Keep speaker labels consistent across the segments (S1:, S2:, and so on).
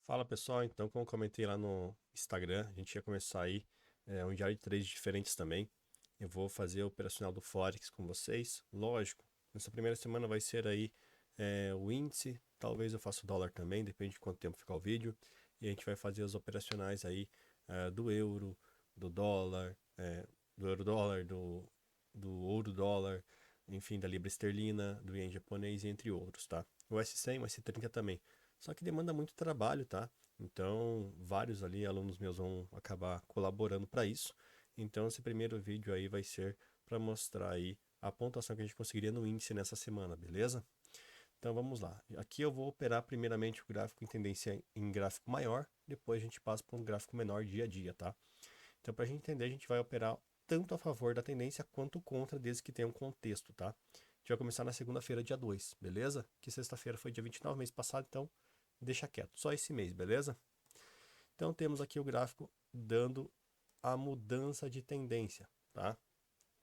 S1: Fala pessoal, então como eu comentei lá no Instagram, a gente ia começar aí um diário de trades diferentes também. Eu vou fazer o operacional do Forex com vocês, lógico. Nessa primeira semana vai ser aí o índice, talvez eu faça o dólar também, depende de quanto tempo ficar o vídeo. E a gente vai fazer os operacionais aí do euro, do dólar, do euro-dólar, do ouro-dólar, enfim, da libra esterlina, do ien japonês, entre outros, tá? O S100, o S30 também. Só que demanda muito trabalho, tá? Então, vários ali alunos meus vão acabar colaborando para isso. Então, esse primeiro vídeo aí vai ser para mostrar aí a pontuação que a gente conseguiria no índice nessa semana, beleza? Então, vamos lá. Aqui eu vou operar primeiramente o gráfico em tendência em gráfico maior, depois a gente passa para um gráfico menor dia a dia, tá? Então, para a gente entender, a gente vai operar tanto a favor da tendência quanto contra, desde que tenha um contexto, tá? A gente vai começar na segunda-feira, dia 2, beleza? Que sexta-feira foi dia 29, mês passado, então deixa quieto, só esse mês, beleza? Então temos aqui o gráfico dando a mudança de tendência, tá?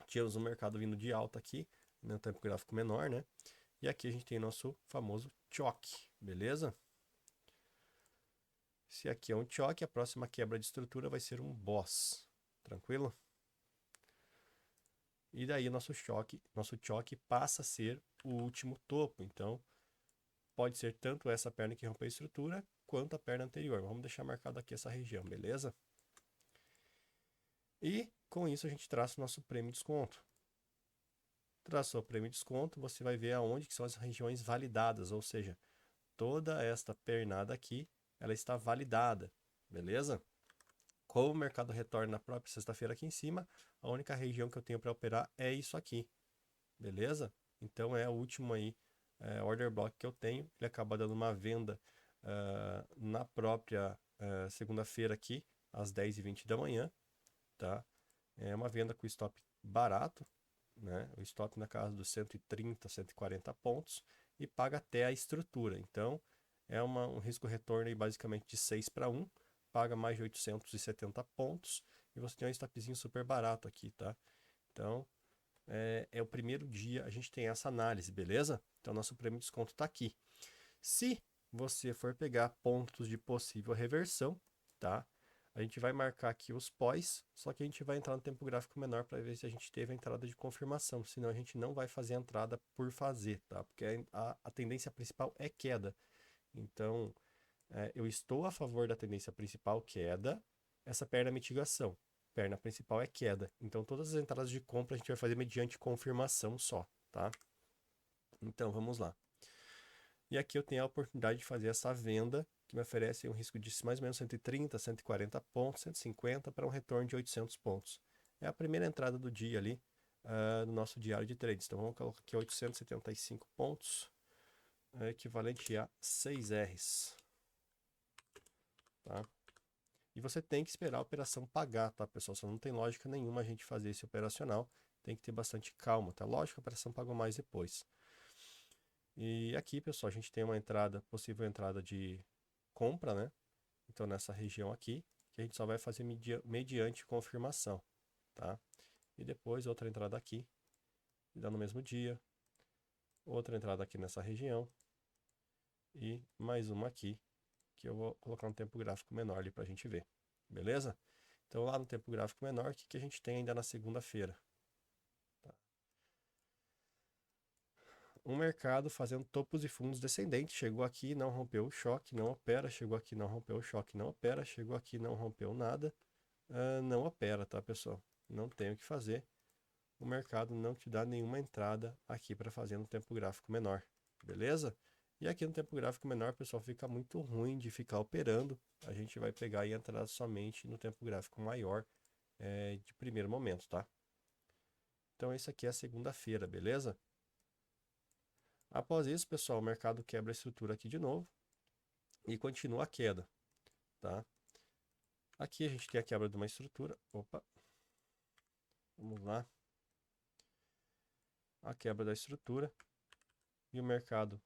S1: Tínhamos o mercado vindo de alta aqui, no tempo gráfico menor, né? E aqui a gente tem nosso famoso choque, beleza? Se aqui é um choque, a próxima quebra de estrutura vai ser um boss, tranquilo? E daí nosso choque passa a ser o último topo, então pode ser tanto essa perna que rompeu a estrutura, quanto a perna anterior. Vamos deixar marcado aqui essa região, beleza? E com isso a gente traça o nosso prêmio de desconto. Traçou o prêmio de desconto, você vai ver aonde que são as regiões validadas, ou seja, toda esta pernada aqui, ela está validada, beleza? Como o mercado retorna na própria sexta-feira aqui em cima, a única região que eu tenho para operar é isso aqui, beleza? Então é o último aí order block que eu tenho, ele acaba dando uma venda na própria segunda-feira aqui, às 10h20 da manhã, tá? É uma venda com stop barato, né? O stop na casa dos 130, 140 pontos e paga até a estrutura. Então, é um risco-retorno aí basicamente de 6 para 1, paga mais de 870 pontos e você tem um stopzinho super barato aqui, tá? Então, é o primeiro dia, a gente tem essa análise, beleza? Então, nosso prêmio de desconto está aqui. Se você for pegar pontos de possível reversão, tá? A gente vai marcar aqui os pós, só que a gente vai entrar no tempo gráfico menor para ver se a gente teve a entrada de confirmação, senão a gente não vai fazer a entrada por fazer, tá? Porque a tendência principal é queda. Então, eu estou a favor da tendência principal, queda, essa perna é mitigação. Perna principal é queda. Então, todas as entradas de compra a gente vai fazer mediante confirmação só, tá? Então, vamos lá. E aqui eu tenho a oportunidade de fazer essa venda, que me oferece um risco de mais ou menos 130, 140 pontos, 150 para um retorno de 800 pontos. É a primeira entrada do dia ali no nosso diário de trades. Então vamos colocar aqui 875 pontos, equivalente a 6 Rs. Tá? E você tem que esperar a operação pagar, tá, pessoal? Só não tem lógica nenhuma a gente fazer esse operacional. Tem que ter bastante calma, tá? Lógico, a operação pagou mais depois. E aqui, pessoal, a gente tem uma entrada, possível entrada de compra, né? Então, nessa região aqui, que a gente só vai fazer mediante confirmação, tá? E depois outra entrada aqui, que dá no mesmo dia, outra entrada aqui nessa região e mais uma aqui, que eu vou colocar um tempo gráfico menor ali para a gente ver, beleza? Então, lá no tempo gráfico menor, o que, que a gente tem ainda na segunda-feira? Tá? Um mercado fazendo topos e fundos descendentes, chegou aqui, não rompeu o choque, não opera, chegou aqui, não rompeu o choque, não opera, chegou aqui, não rompeu nada, não opera, tá, pessoal? Não tem o que fazer. O mercado não te dá nenhuma entrada aqui para fazer no tempo gráfico menor, beleza? E aqui no tempo gráfico menor, pessoal, fica muito ruim de ficar operando. A gente vai pegar e entrar somente no tempo gráfico maior de primeiro momento, tá? Então, isso aqui é a segunda-feira, beleza? Após isso, pessoal, o mercado quebra a estrutura aqui de novo e continua a queda, tá? Aqui a gente tem a quebra de uma estrutura. Opa, vamos lá. A quebra da estrutura e o mercado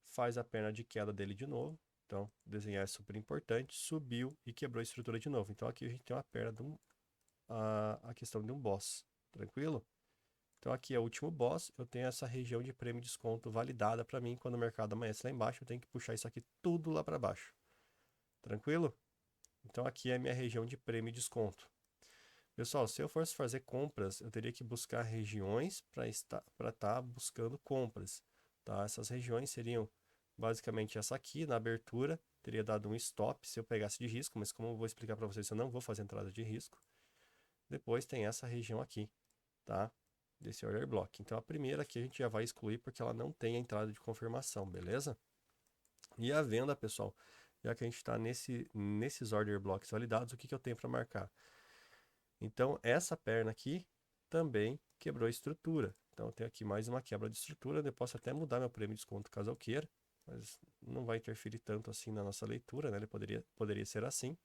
S1: faz a perna de queda dele de novo. Então, desenhar é super importante. Subiu e quebrou a estrutura de novo. Então, aqui a gente tem uma perna de a questão de um boss. Tranquilo? Então, aqui é o último boss. Eu tenho essa região de prêmio de desconto validada para mim. Quando o mercado amanhece lá embaixo, eu tenho que puxar isso aqui tudo lá para baixo. Tranquilo? Então aqui é a minha região de prêmio e desconto. Pessoal, se eu fosse fazer compras, eu teria que buscar regiões para estar buscando compras, tá? Essas regiões seriam basicamente essa aqui, na abertura, teria dado um stop se eu pegasse de risco, mas como eu vou explicar para vocês, eu não vou fazer entrada de risco. Depois tem essa região aqui, tá? Desse order block. Então a primeira aqui a gente já vai excluir porque ela não tem a entrada de confirmação, beleza? E a venda, pessoal, já que a gente está nesses order blocks validados, o que eu tenho para marcar? Então, essa perna aqui também quebrou a estrutura. Então, eu tenho aqui mais uma quebra de estrutura. Eu posso até mudar meu prêmio de desconto caso eu queira, mas não vai interferir tanto assim na nossa leitura, né? Ele poderia ser assim,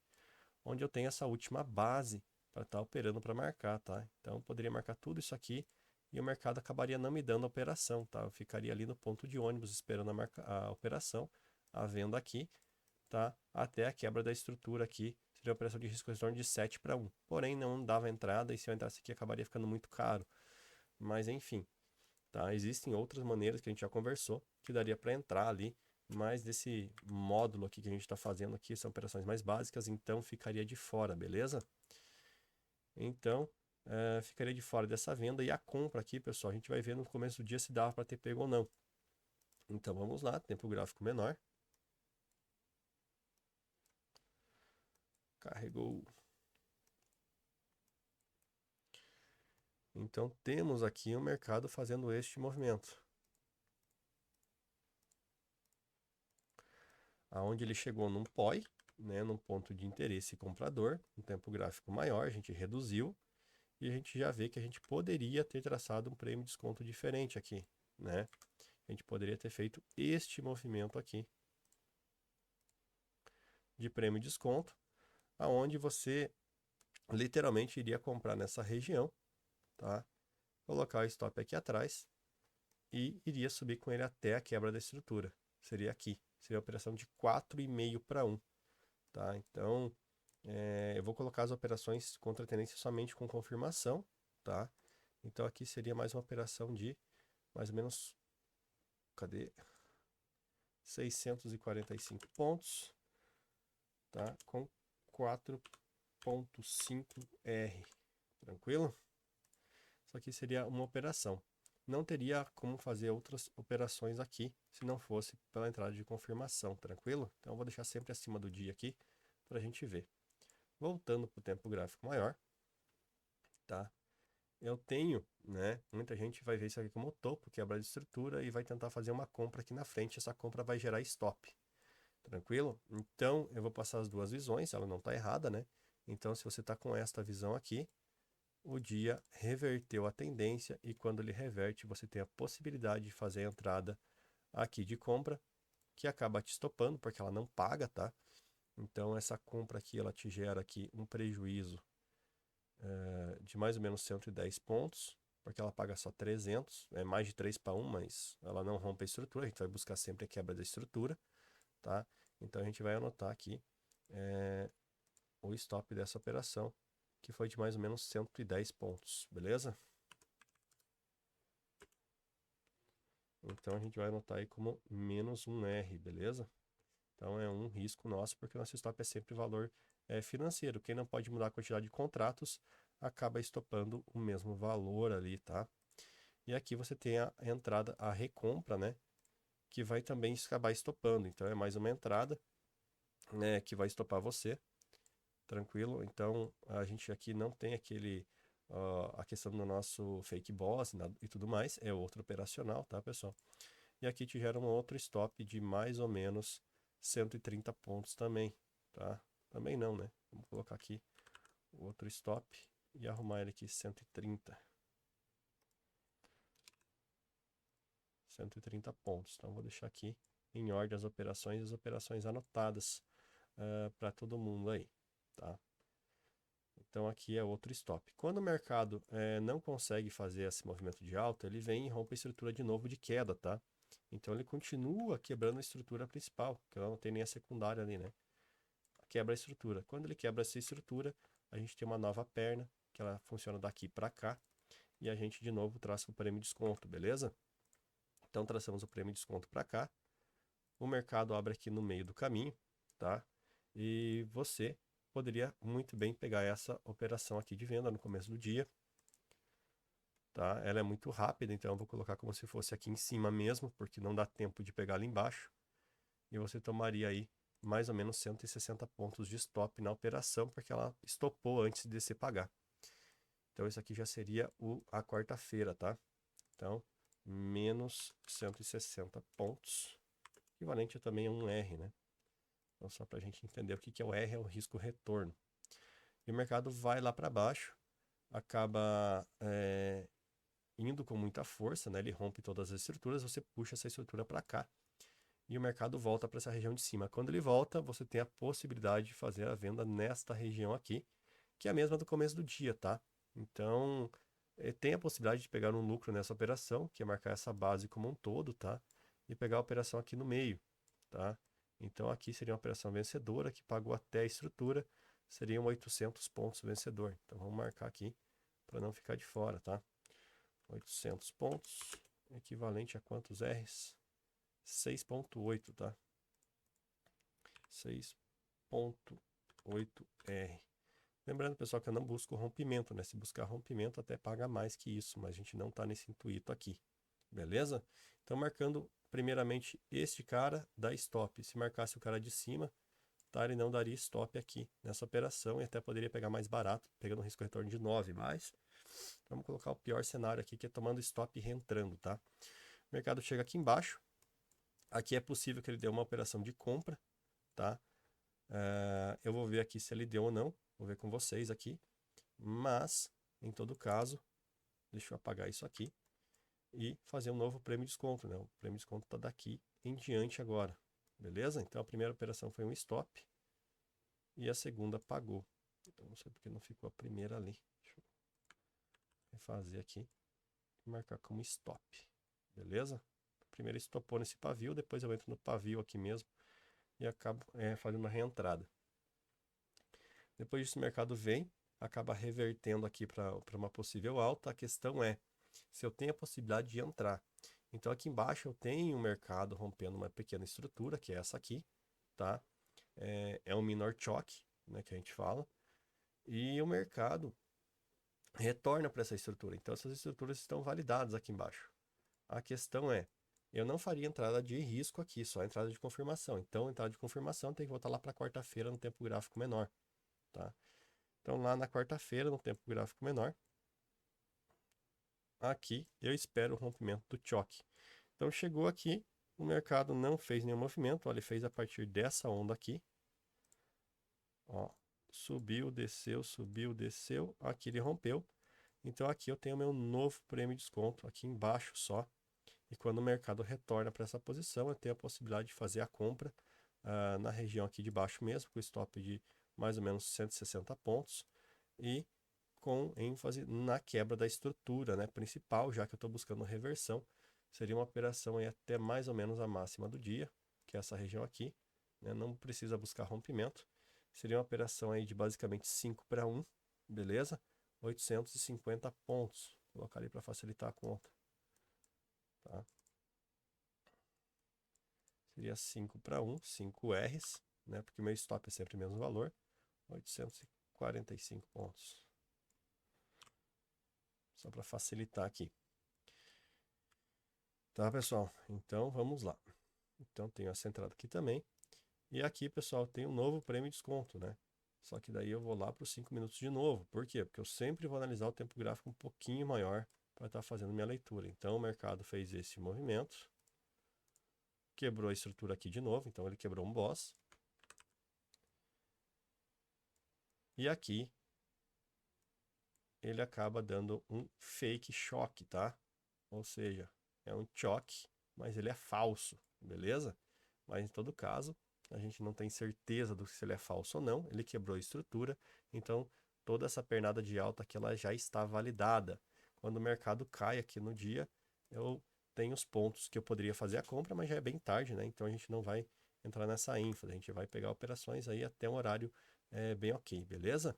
S1: onde eu tenho essa última base para estar operando para marcar, tá? Então, eu poderia marcar tudo isso aqui e o mercado acabaria não me dando a operação, tá? Eu ficaria ali no ponto de ônibus esperando a operação, a venda aqui, tá? Até a quebra da estrutura aqui, seria uma operação de risco retorno de 7 para 1. Porém, não dava entrada e se eu entrasse aqui acabaria ficando muito caro. Mas enfim, tá? Existem outras maneiras que a gente já conversou que daria para entrar ali, mas desse módulo aqui que a gente está fazendo aqui são operações mais básicas, então ficaria de fora, beleza? Então, ficaria de fora dessa venda e a compra aqui, pessoal, a gente vai ver no começo do dia se dava para ter pego ou não. Então vamos lá, tempo gráfico menor. Carregou. Então temos aqui o mercado fazendo este movimento. Aonde ele chegou num POI, né, num ponto de interesse comprador, um tempo gráfico maior, a gente reduziu e a gente já vê que a gente poderia ter traçado um prêmio de desconto diferente aqui, né? A gente poderia ter feito este movimento aqui de prêmio de desconto, aonde você literalmente iria comprar nessa região, tá? Colocar o stop aqui atrás e iria subir com ele até a quebra da estrutura. Seria aqui. Seria a operação de 4,5 para 1. Tá? Então, eu vou colocar as operações contra a tendência somente com confirmação. Tá? Então, aqui seria mais uma operação de mais ou menos, cadê? 645 pontos, tá? Com 4,5R. Tranquilo? Isso aqui seria uma operação. Não teria como fazer outras operações aqui se não fosse pela entrada de confirmação, tranquilo? Então eu vou deixar sempre acima do dia aqui para a gente ver. Voltando para o tempo gráfico maior, tá? Eu tenho, né? Muita gente vai ver isso aqui como topo, quebra de estrutura e vai tentar fazer uma compra aqui na frente. Essa compra vai gerar stop, tranquilo? Então eu vou passar as duas visões, ela não está errada, né? Então se você está com esta visão aqui, o dia reverteu a tendência e quando ele reverte, você tem a possibilidade de fazer a entrada aqui de compra, que acaba te estopando, porque ela não paga, tá? Então essa compra aqui, ela te gera aqui um prejuízo de mais ou menos 110 pontos, porque ela paga só 300, é mais de 3 para 1, mas ela não rompe a estrutura, a gente vai buscar sempre a quebra da estrutura, tá? Então a gente vai anotar aqui o stop dessa operação, que foi de mais ou menos 110 pontos, beleza? Então a gente vai anotar aí como menos 1R, beleza? Então é um risco nosso, porque nosso stop é sempre valor financeiro. Quem não pode mudar a quantidade de contratos, acaba estopando o mesmo valor ali, tá? E aqui você tem a entrada, a recompra, né? Que vai também acabar estopando. Então é mais uma entrada, né? Que vai estopar você, tranquilo? Então a gente aqui não tem a questão do nosso fake boss e tudo mais, é outro operacional, tá, pessoal? E aqui te gera um outro stop de mais ou menos 130 pontos também, tá? Também não, né? Vamos colocar aqui o outro stop e arrumar ele aqui 130. 130 pontos. Então vou deixar aqui em ordem as operações anotadas para todo mundo aí, tá? Então aqui é outro stop. Quando o mercado não consegue fazer esse movimento de alta, ele vem e rompe a estrutura de novo de queda, tá? Então ele continua quebrando a estrutura principal, que ela não tem nem a secundária ali, né? Quebra a estrutura. Quando ele quebra essa estrutura, a gente tem uma nova perna, que ela funciona daqui para cá, e a gente de novo traça o prêmio de desconto, beleza? Então traçamos o prêmio de desconto para cá. O mercado abre aqui no meio do caminho, tá? E você poderia muito bem pegar essa operação aqui de venda no começo do dia, tá? Ela é muito rápida, então eu vou colocar como se fosse aqui em cima mesmo, porque não dá tempo de pegar ali embaixo. E você tomaria aí mais ou menos 160 pontos de stop na operação, porque ela estopou antes de você pagar. Então isso aqui já seria a quarta-feira, tá? Então, menos 160 pontos, equivalente também a um R, né? Então, só para a gente entender o que é o R, é o risco retorno. E o mercado vai lá para baixo, acaba indo com muita força, né? Ele rompe todas as estruturas, você puxa essa estrutura para cá e o mercado volta para essa região de cima. Quando ele volta, você tem a possibilidade de fazer a venda nesta região aqui, que é a mesma do começo do dia, tá? Então, tem a possibilidade de pegar um lucro nessa operação, que é marcar essa base como um todo, tá? E pegar a operação aqui no meio, tá? Então, aqui seria uma operação vencedora, que pagou até a estrutura, seriam 800 pontos vencedor. Então, vamos marcar aqui para não ficar de fora, tá? 800 pontos, equivalente a quantos R's? 6.8, tá? 6.8R. Lembrando, pessoal, que eu não busco rompimento, né? Se buscar rompimento, até paga mais que isso, mas a gente não está nesse intuito aqui, beleza? Então, marcando primeiramente este cara, dá stop. Se marcasse o cara de cima, tá? Ele não daria stop aqui nessa operação e até poderia pegar mais barato, pegando um risco retorno de 9, mas vamos colocar o pior cenário aqui, que é tomando stop e reentrando, tá? O mercado chega aqui embaixo, aqui é possível que ele dê uma operação de compra, tá? Eu vou ver aqui se ele deu ou não, vou ver com vocês aqui, mas em todo caso, deixa eu apagar isso aqui e fazer um novo prêmio de desconto, né? O prêmio de desconto está daqui em diante agora, beleza? Então a primeira operação foi um stop e a segunda pagou. Então não sei porque não ficou a primeira ali. Deixa eu refazer aqui e marcar como stop, beleza? Primeiro estopou nesse pavio, depois eu entro no pavio aqui mesmo e acabo fazendo uma reentrada. Depois disso o mercado vem, acaba revertendo aqui para uma possível alta. A questão é se eu tenho a possibilidade de entrar. Então aqui embaixo eu tenho o mercado rompendo uma pequena estrutura, que é essa aqui, tá? É um minor choque, né, que a gente fala. E o mercado retorna para essa estrutura. Então essas estruturas estão validadas aqui embaixo. A questão é, eu não faria entrada de risco aqui, só entrada de confirmação. Então entrada de confirmação tem que voltar lá para quarta-feira no tempo gráfico menor, tá? Então lá na quarta-feira no tempo gráfico menor, aqui eu espero o rompimento do choque. Então chegou aqui, o mercado não fez nenhum movimento, ó, ele fez a partir dessa onda aqui. Ó, subiu, desceu, aqui ele rompeu. Então aqui eu tenho meu novo prêmio de desconto aqui embaixo só. E quando o mercado retorna para essa posição, eu tenho a possibilidade de fazer a compra na região aqui de baixo mesmo, com stop de mais ou menos 160 pontos. E com ênfase na quebra da estrutura, né, principal, já que eu estou buscando reversão. Seria uma operação aí até mais ou menos a máxima do dia, que é essa região aqui, né, não precisa buscar rompimento. Seria uma operação aí de basicamente 5 para 1, beleza? 850 pontos. Vou colocar ali para facilitar a conta. Tá? Seria 5 para 1, 5 R's, né, porque meu stop é sempre o mesmo valor, 845 pontos. Só para facilitar aqui. Tá, pessoal? Então, vamos lá. Então, tenho essa entrada aqui também. E aqui, pessoal, tem um novo prêmio de desconto, né? Só que daí eu vou lá para os 5 minutos de novo. Por quê? Porque eu sempre vou analisar o tempo gráfico um pouquinho maior para estar fazendo minha leitura. Então, o mercado fez esse movimento. Quebrou a estrutura aqui de novo. Então, ele quebrou um boss. E aqui, ele acaba dando um fake choque, tá? Ou seja, é um choque, mas ele é falso, beleza? Mas em todo caso, a gente não tem certeza do se ele é falso ou não. Ele quebrou a estrutura, então toda essa pernada de alta aqui ela já está validada. Quando o mercado cai aqui no dia, eu tenho os pontos que eu poderia fazer a compra, mas já é bem tarde, né? Então a gente não vai entrar nessa ênfase. A gente vai pegar operações aí até um horário bem ok, beleza?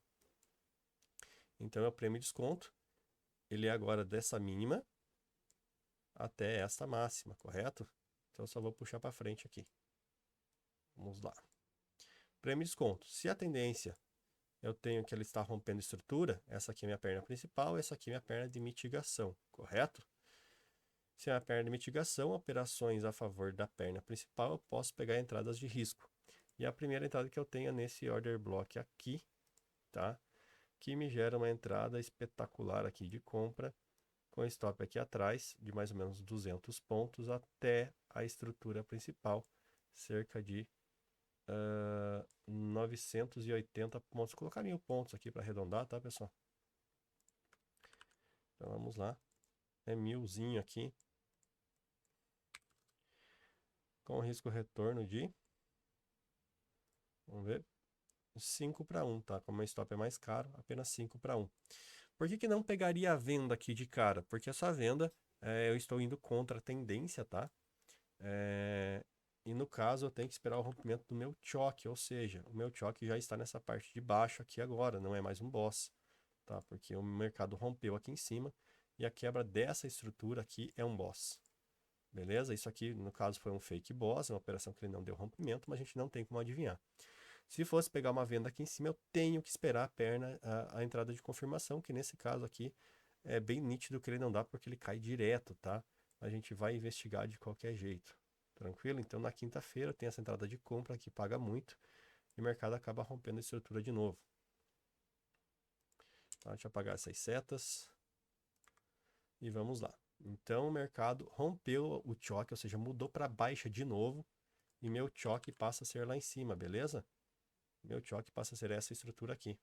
S1: Então é o prêmio de desconto. Ele é agora dessa mínima até esta máxima, correto? Então eu só vou puxar para frente aqui. Vamos lá. Prêmio de desconto. Se a tendência eu tenho que ele está rompendo estrutura, essa aqui é minha perna principal, essa aqui é minha perna de mitigação, correto? Se é a perna de mitigação, operações a favor da perna principal, eu posso pegar entradas de risco. E a primeira entrada que eu tenho é nesse order block aqui, tá? Que me gera uma entrada espetacular aqui de compra, com stop aqui atrás, de mais ou menos 200 pontos, até a estrutura principal, cerca de 980 pontos. Vou colocar 1000 pontos aqui para arredondar, tá, pessoal? Então vamos lá. É 1000zinho aqui. Com risco retorno de... Vamos ver. 5 para 1, tá? Como o stop é mais caro, apenas 5 para 1. Por que não pegaria a venda aqui de cara? Porque essa venda, eu estou indo contra a tendência, tá? E no caso eu tenho que esperar o rompimento do meu choque, ou seja, o meu choque já está nessa parte de baixo aqui agora, não é mais um boss, tá? Porque o mercado rompeu aqui em cima e a quebra dessa estrutura aqui é um boss. Beleza? Isso aqui, no caso, foi um fake boss, uma operação que ele não deu rompimento, mas a gente não tem como adivinhar. Se fosse pegar uma venda aqui em cima, eu tenho que esperar a perna, a entrada de confirmação, que nesse caso aqui é bem nítido que ele não dá porque ele cai direto, tá? A gente vai investigar de qualquer jeito. Tranquilo? Então na quinta-feira tem essa entrada de compra que paga muito e o mercado acaba rompendo a estrutura de novo. Tá? Deixa eu apagar essas setas. E vamos lá. Então o mercado rompeu o choque, ou seja, mudou para baixa de novo. E meu choque passa a ser lá em cima, beleza? Meu choque passa a ser essa estrutura aqui.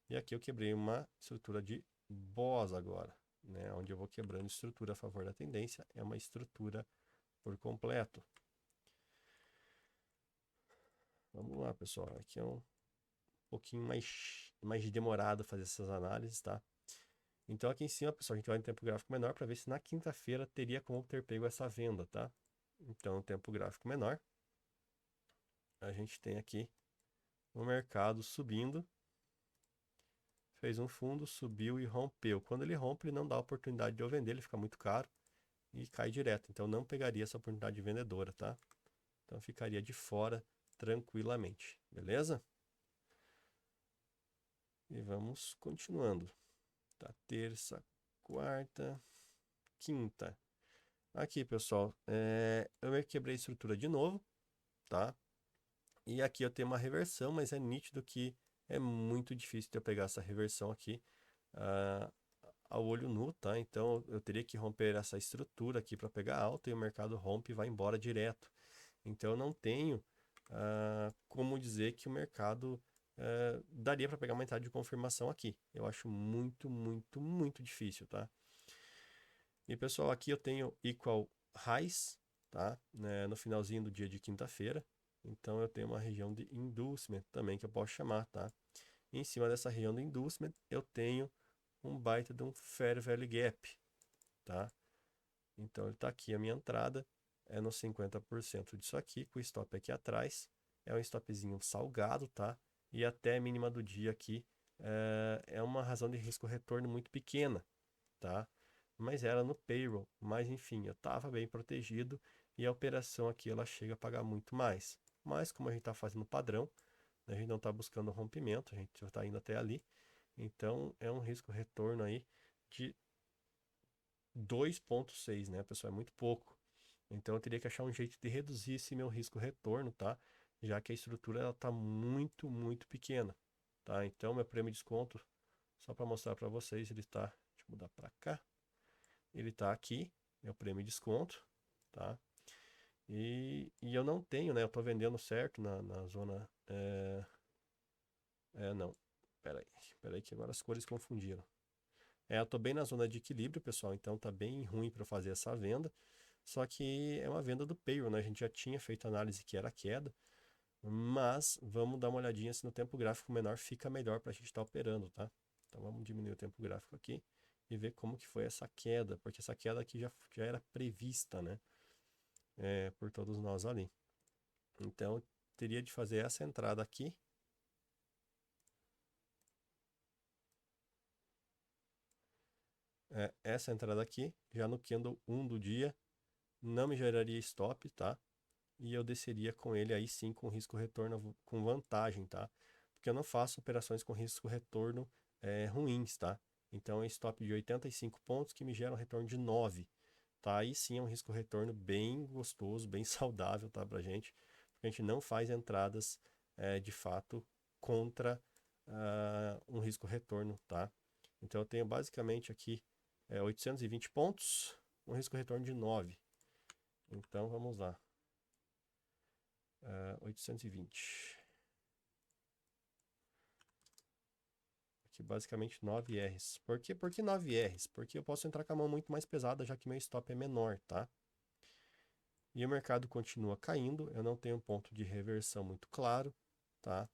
S1: E aqui eu quebrei uma estrutura de boss agora, né? Onde eu vou quebrando estrutura a favor da tendência. É uma estrutura por completo. Vamos lá, pessoal. Aqui é um pouquinho mais demorado fazer essas análises, tá? Então aqui em cima, pessoal, a gente vai em tempo gráfico menor para ver se na quinta-feira teria como ter pego essa venda, tá? Então, no tempo gráfico menor, a gente tem aqui o mercado subindo, fez um fundo, subiu e rompeu. Quando ele rompe, ele não dá oportunidade de eu vender, ele fica muito caro e cai direto. Então, não pegaria essa oportunidade de vendedora, tá? Então, ficaria de fora tranquilamente, beleza? E vamos continuando. Tá, terça, quarta, quinta. Aqui, pessoal, eu me quebrei a estrutura de novo, tá? E aqui eu tenho uma reversão, mas é nítido que é muito difícil de eu pegar essa reversão aqui ao olho nu, tá? Então eu teria que romper essa estrutura aqui para pegar alta e o mercado rompe e vai embora direto. Então eu não tenho como dizer que o mercado daria para pegar uma entrada de confirmação aqui. Eu acho muito, muito, muito difícil, tá? E pessoal, aqui eu tenho equal highs, tá? No finalzinho do dia de quinta-feira. Então eu tenho uma região de inducement também que eu posso chamar, tá? E em cima dessa região de inducement eu tenho um baita de um fair value gap, tá? Então ele está aqui a minha entrada, é no 50% disso aqui, com o stop aqui atrás. É um stopzinho salgado, tá? E até a mínima do dia aqui é uma razão de risco retorno muito pequena, tá? Mas era no payroll, mas enfim, eu estava bem protegido e a operação aqui ela chega a pagar muito mais. Mas como a gente está fazendo padrão, a gente não está buscando rompimento, a gente está indo até ali. Então é um risco retorno aí de 2,6, né, pessoal? É muito pouco. Então eu teria que achar um jeito de reduzir esse meu risco retorno, tá? Já que a estrutura ela tá muito, muito pequena, tá? Então meu prêmio de desconto, só para mostrar para vocês, ele está, deixa eu mudar para cá. Ele está aqui, meu prêmio de desconto, tá? E eu não tenho, né? Eu estou vendendo certo na zona. Não. Peraí, que agora as cores confundiram. Eu estou bem na zona de equilíbrio, pessoal, então tá bem ruim para fazer essa venda. Só que é uma venda do payroll, né? A gente já tinha feito análise que era queda, mas vamos dar uma olhadinha se no tempo gráfico menor fica melhor para a gente estar operando, tá? Então vamos diminuir o tempo gráfico aqui e ver como que foi essa queda, porque essa queda aqui já era prevista, né? Por todos nós ali. Então, teria de fazer essa entrada aqui. Essa entrada aqui, já no candle 1 do dia, não me geraria stop, tá? e eu desceria com ele aí sim com risco-retorno com vantagem, tá? Porque eu não faço operações com risco-retorno ruins, tá? Então é stop de 85 pontos que me gera um retorno de 9, tá? Aí sim é um risco-retorno bem gostoso, bem saudável, tá, pra gente? Porque a gente não faz entradas de fato contra um risco-retorno, tá? Então eu tenho basicamente aqui 820 pontos, um risco-retorno de 9. Então vamos lá. 820. Aqui basicamente 9 Rs. Por quê? Por que 9 Rs? Porque eu posso entrar com a mão muito mais pesada, já que meu stop é menor, tá? E o mercado continua caindo, eu não tenho um ponto de reversão muito claro, tá?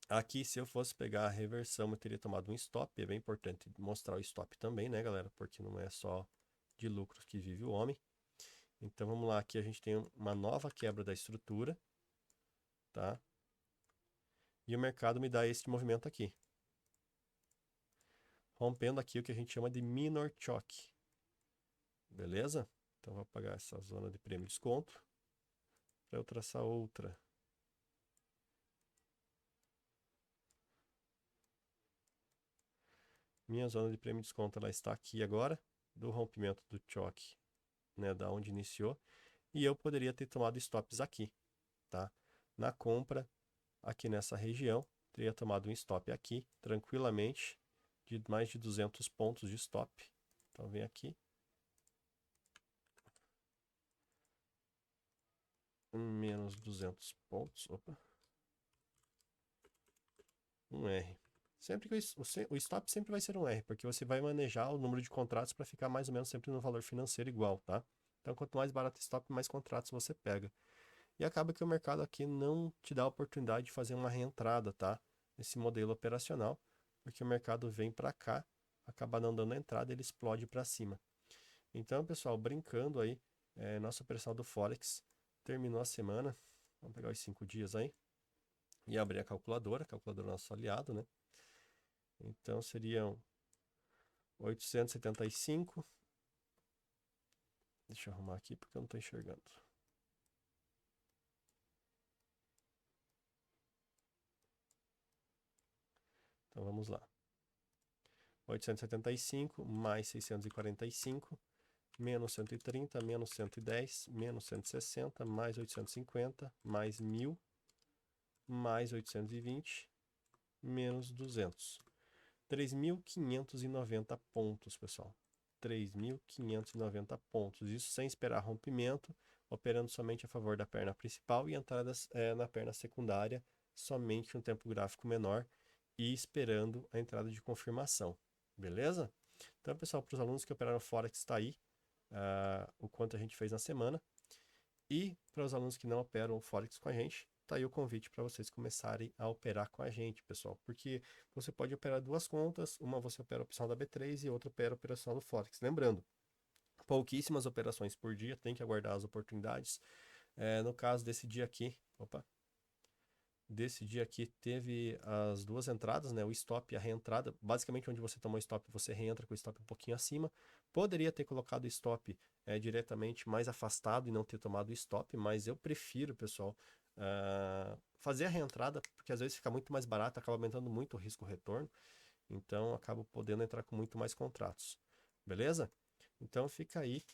S1: Aqui, se eu fosse pegar a reversão, eu teria tomado um stop. É bem importante mostrar o stop também, né, galera? Porque não é só de lucros que vive o homem. Então, vamos lá. Aqui a gente tem uma nova quebra da estrutura, tá? E o mercado me dá este movimento aqui. Rompendo aqui o que a gente chama de minor choke. Beleza? Então, vou apagar essa zona de prêmio e desconto para eu traçar outra. Minha zona de prêmio e desconto ela está aqui agora, do rompimento do choke, né, da onde iniciou. E eu poderia ter tomado stops aqui, tá? Na compra, aqui nessa região, teria tomado um stop aqui, tranquilamente, de mais de 200 pontos de stop. Então, vem aqui. Menos 200 pontos. Opa. Um R. Sempre que o stop sempre vai ser um R, porque você vai manejar o número de contratos para ficar mais ou menos sempre no valor financeiro igual, tá? Então, quanto mais barato o stop, mais contratos você pega. E acaba que o mercado aqui não te dá a oportunidade de fazer uma reentrada, tá? Nesse modelo operacional, porque o mercado vem para cá, acaba não dando entrada, ele explode para cima. Então, pessoal, brincando aí, nossa operação do Forex terminou a semana. Vamos pegar os 5 dias aí e abrir a calculadora é nosso aliado, né? Então, seriam 875. Deixa eu arrumar aqui porque eu não estou enxergando. Então, vamos lá. 875 mais 645, menos 130, menos 110, menos 160, mais 850, mais 1000, mais 820, menos 200. 3.590 pontos, pessoal. 3.590 pontos. Isso sem esperar rompimento, operando somente a favor da perna principal e entradas na perna secundária, somente um tempo gráfico menor e esperando a entrada de confirmação. Beleza? Então, pessoal, para os alunos que operaram Forex, está aí o quanto a gente fez na semana. E para os alunos que não operam o Forex com a gente, tá aí o convite para vocês começarem a operar com a gente, pessoal. Porque você pode operar duas contas, uma você opera a opção da B3 e outra opera a operação do Forex. Lembrando, pouquíssimas operações por dia, tem que aguardar as oportunidades. No caso desse dia aqui, teve as duas entradas, né? O stop e a reentrada. Basicamente, onde você tomou stop, você reentra com o stop um pouquinho acima. Poderia ter colocado o stop diretamente mais afastado e não ter tomado o stop, mas eu prefiro, pessoal, fazer a reentrada, porque às vezes fica muito mais barato, acaba aumentando muito o risco-retorno. Então, acabo podendo entrar com muito mais contratos. Beleza? Então, fica aí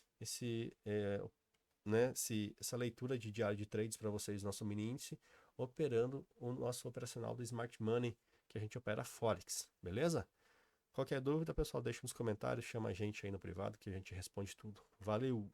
S1: essa leitura de diário de trades para vocês, nosso mini índice, operando o nosso operacional do Smart Money, que a gente opera Forex, beleza? Qualquer dúvida, pessoal, deixa nos comentários, chama a gente aí no privado que a gente responde tudo. Valeu!